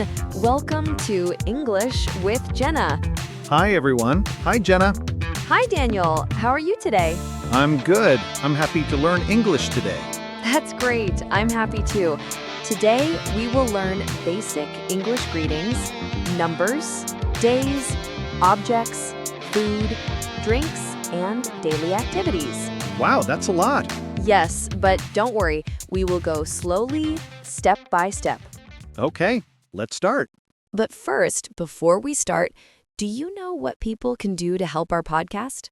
everyone. Welcome to English with Jenna. Hi, everyone. Hi, Jenna. Hi, Daniel. How are you today? I'm good. I'm happy to learn English today. That's great. I'm happy too. Today, we will learn basic English greetings, numbers, days, objects, food, drinks, and daily activities. Wow, that's a lot. Yes, but don't worry. We will go slowly, step by step. Okay, let's start. But first, before we start, do you know what people can do to help our podcast?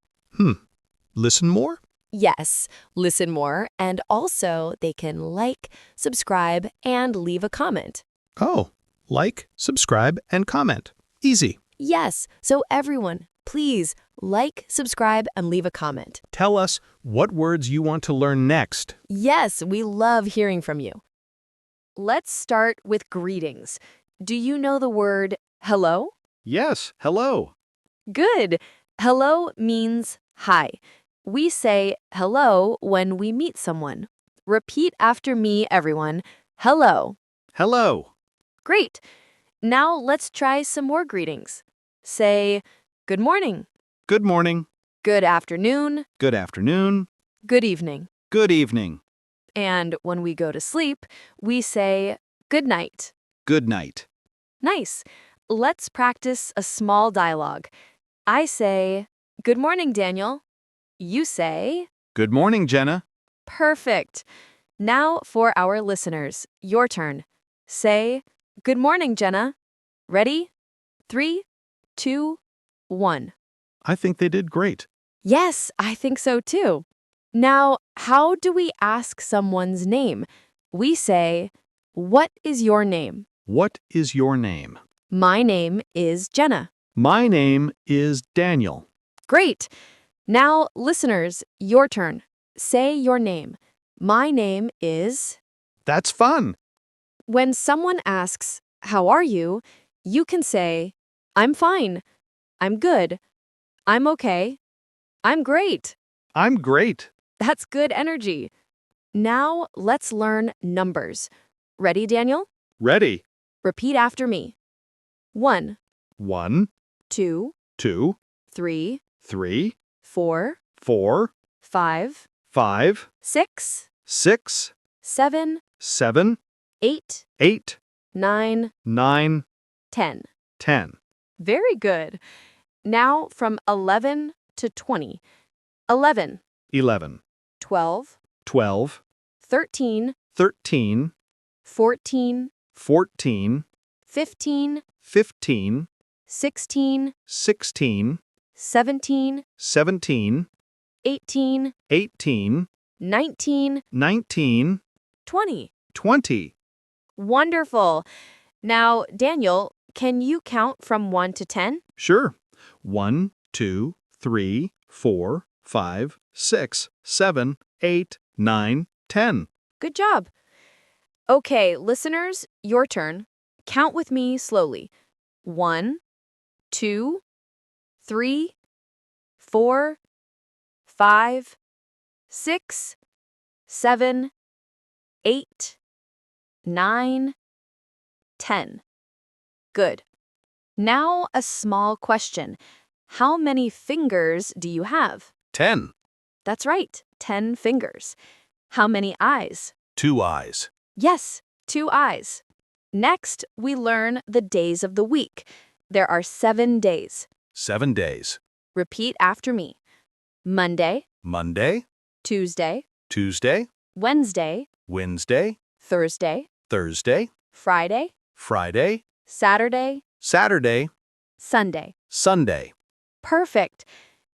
Listen more? Yes, listen more, and also they can like, subscribe, and leave a comment. Oh, like, subscribe, and comment. Easy. Yes, so everyone, please like, subscribe, and leave a comment. Tell us what words you want to learn next. Yes, we love hearing from you. Let's start with greetings. Do you know the word hello? Yes, hello. Good. Hello means hi. We say hello when we meet someone. Repeat after me, everyone. Hello. Hello. Great. Now let's try some more greetings. Say good morning, Good morning. good afternoon, Good afternoon. good evening. Good evening. And when we go to sleep, we say good night. Good night. Nice. Let's practice a small dialogue. I say, good morning, Daniel. You say, Good morning, Jenna. perfect. Now for our listeners, your turn. Say, good morning, Jenna. Ready? 3, 2, 1. I think they did great. Yes, I think so too. Now, how do we ask someone's name? We say, what is your name? What is your name? My name is Jenna. My name is Daniel. Great. Now, listeners, your turn. Say your name. My name is... That's fun. When someone asks, how are you? You can say, I'm fine. I'm good. I'm okay. I'm great. I'm great. That's good energy. Now, let's learn numbers. Ready, Daniel? Ready. Repeat after me. 1, 1, 2, 2, 3, 3, 4, 4, 5, 5, 6, 6, 7, 7, 8, 8, 9, 9, 10. 10. Very good. Now from 11 to 20. 11, 11, 12, 12, 13, 13, 14, 14, 15, 15, 16, 16, 17, 17, 18, 18, 19, 19, 20. 20. Wonderful. Now, Daniel, can you count from 1 to 10? Sure. 1, 2, 3, 4, 5, 6, 7, 8, 9, 10. Good job. Okay, listeners, your turn. Count with me slowly. 1, 2, 3, 4, 5, 6, 7, 8, 9, 10. Good. Now a small question. How many fingers do you have? 10. That's right, 10 fingers. How many eyes? 2 eyes. Yes, 2 eyes. Next, we learn the days of the week. There are 7 days. 7 days. Repeat after me. Monday, Monday, Tuesday, Tuesday, Wednesday, Wednesday, Thursday, Thursday, Friday, Friday, Saturday, Saturday, Sunday. Sunday. Perfect.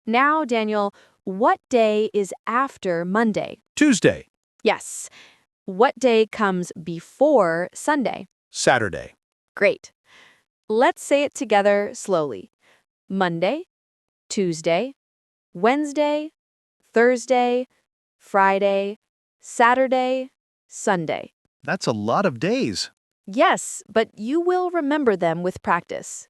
Now, Daniel, what day is after Monday? Tuesday, Yes. What day comes before Sunday? Saturday. Great. Let's say it together slowly. Monday, Tuesday, Wednesday, Thursday, Friday, Saturday, Sunday. That's a lot of days. Yes, but you will remember them with practice.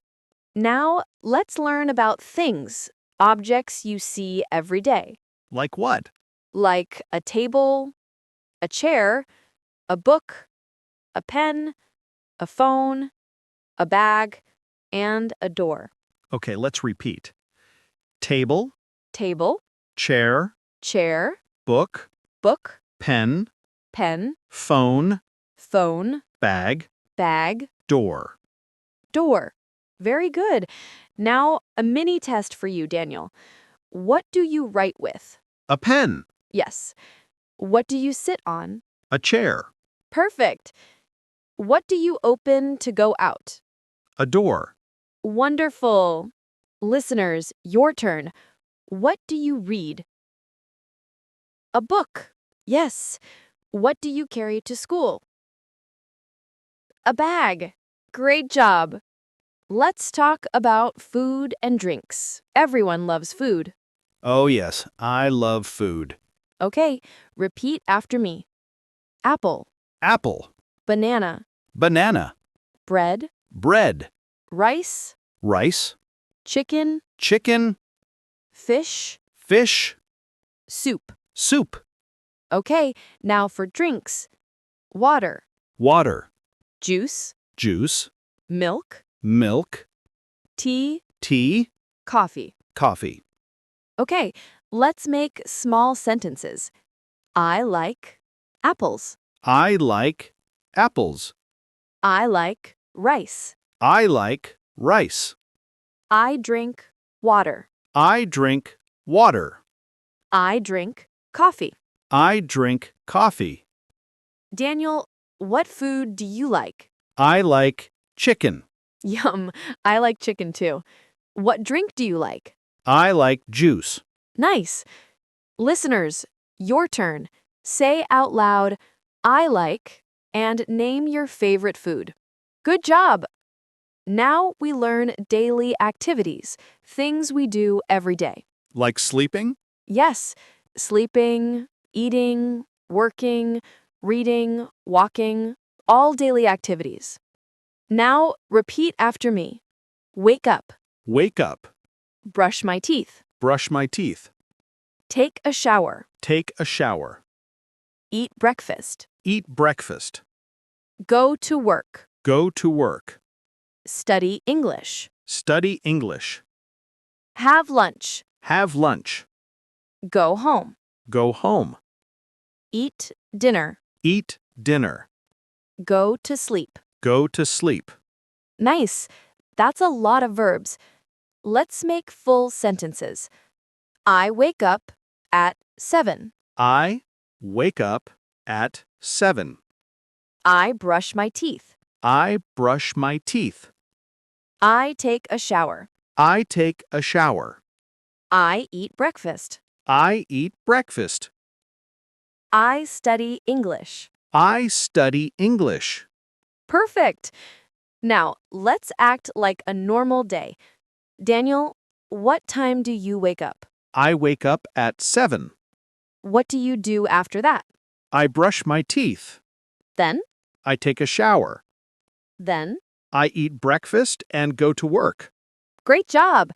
Now, let's learn about things, objects you see every day, Like what? like a table, a chair, a book, a pen, a phone, a bag, and a door. Okay, let's repeat. Table, Table, chair, chair, book, book, pen, pen, phone, phone, bag, bag, door. door. Very good. Now, a mini test for you, Daniel. What do you write with? A pen, Yes. What do you sit on? a chair, Perfect. What do you open to go out? a door. Wonderful. Listeners, your turn. What do you read? A book. Yes. What do you carry to school? A bag. Great job. Let's talk about food and drinks. Everyone loves food. Oh, yes, I love food. Okay, repeat after me. Apple, Apple, banana, banana, bread, bread, rice, rice, chicken, chicken, fish, fish, soup. soup, Okay, now for drinks. Water, water, juice, juice, milk, milk, tea, tea, coffee. coffee. Okay, let's make small sentences. I like apples. I like apples. I like rice. I like rice. I drink water. I drink water. I drink coffee. I drink coffee. Daniel, what food do you like? I like chicken. Yum, I like chicken too. What drink do you like? I like juice. Nice. Listeners, your turn. Say out loud, I like, and name your favorite food. Good job! Now we learn daily activities, things we do every day. Like sleeping? Yes, sleeping, eating, working, reading, walking, all daily activities. Now repeat after me. Wake up, Wake up. brush my teeth, Brush my teeth. take a shower, Take a shower. eat breakfast, Eat breakfast. go to work, Go to work. study English, Study English. have lunch, Have lunch. go home, Go home. eat dinner, Eat dinner. go to sleep. Go to sleep. Nice. That's a lot of verbs. Let's make full sentences. I wake up at 7. I wake up at 7. I brush my teeth. I brush my teeth. I take a shower. I take a shower. I eat breakfast. I eat breakfast. I study English. I study English. Perfect. Now, let's act like a normal day. Daniel, what time do you wake up? I wake up at 7. What do you do after that? I brush my teeth. Then? I take a shower. Then? I eat breakfast and go to work. Great job!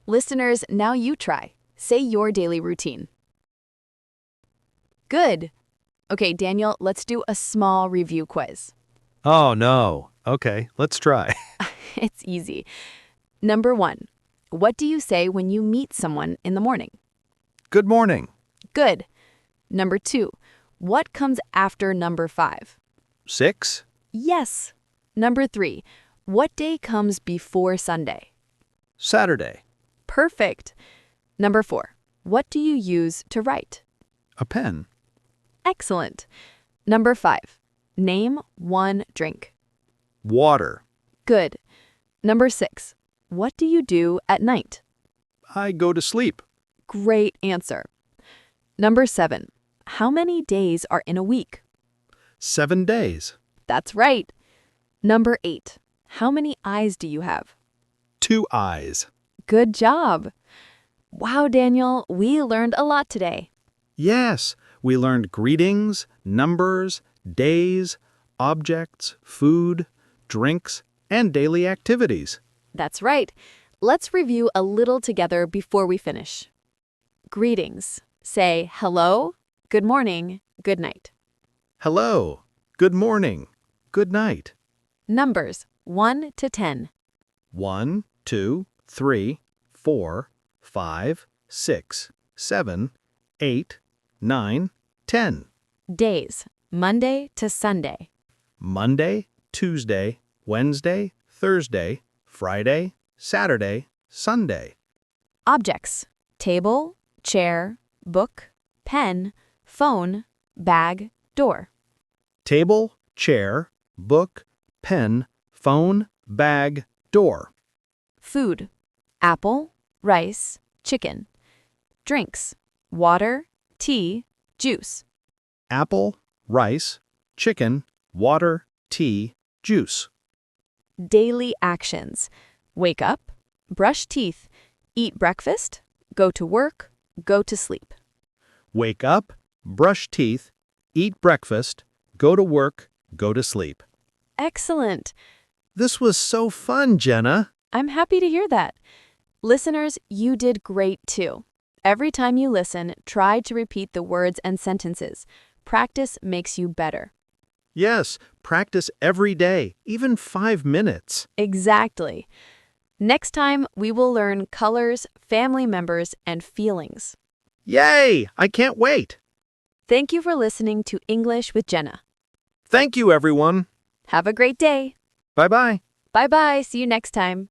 Listeners, now you try. Say your daily routine. Good. Okay, Daniel, let's do a small review quiz. Oh, no. Okay, let's try. It's easy. Number 1. What do you say when you meet someone in the morning? Good morning. Good. Number 2. What comes after number 5? 6. Yes. Number 3. What day comes before Sunday? Saturday. Perfect. Number 4. What do you use to write? A pen. Excellent. Number 5. Name one drink. Water. Good. Number 6. What do you do at night? I go to sleep. Great answer. Number 7. How many days are in a week? 7 days. That's right. Number 8. How many eyes do you have? 2 eyes. Good job. Wow, Daniel, we learned a lot today. Yes, we learned greetings, numbers, days, objects, food, drinks, and daily activities. That's right. Let's review a little together before we finish. Greetings. Say hello, good morning, good night. Hello. Good morning. Good night. Numbers 1 to 10. 1, 2, 3, 4, 5, 6, 7, 8, 9, 10. Days Monday to Sunday. Monday, Tuesday, Wednesday, Thursday, Friday, Saturday, Sunday. Objects table, chair, book, pen, phone, bag, door. Table, chair, book, pen, phone, bag, door. Food apple, rice, chicken. Drinks water, tea, juice. Apple, rice, chicken, water, tea, juice. Daily actions wake up, brush teeth, eat breakfast, go to work, go to sleep. Wake up, brush teeth, eat breakfast, go to work, go to sleep. Excellent! This was so fun, Jenna. I'm happy to hear that. Listeners, you did great too. Every time you listen, try to repeat the words and sentences. Practice makes you better. Yes, practice every day, even 5 minutes. Exactly. Next time, we will learn colors, family members, and feelings. Yay! I can't wait. Thank you for listening to English with Jenna. Thank you, everyone. Have a great day. Bye-bye. Bye-bye. See you next time.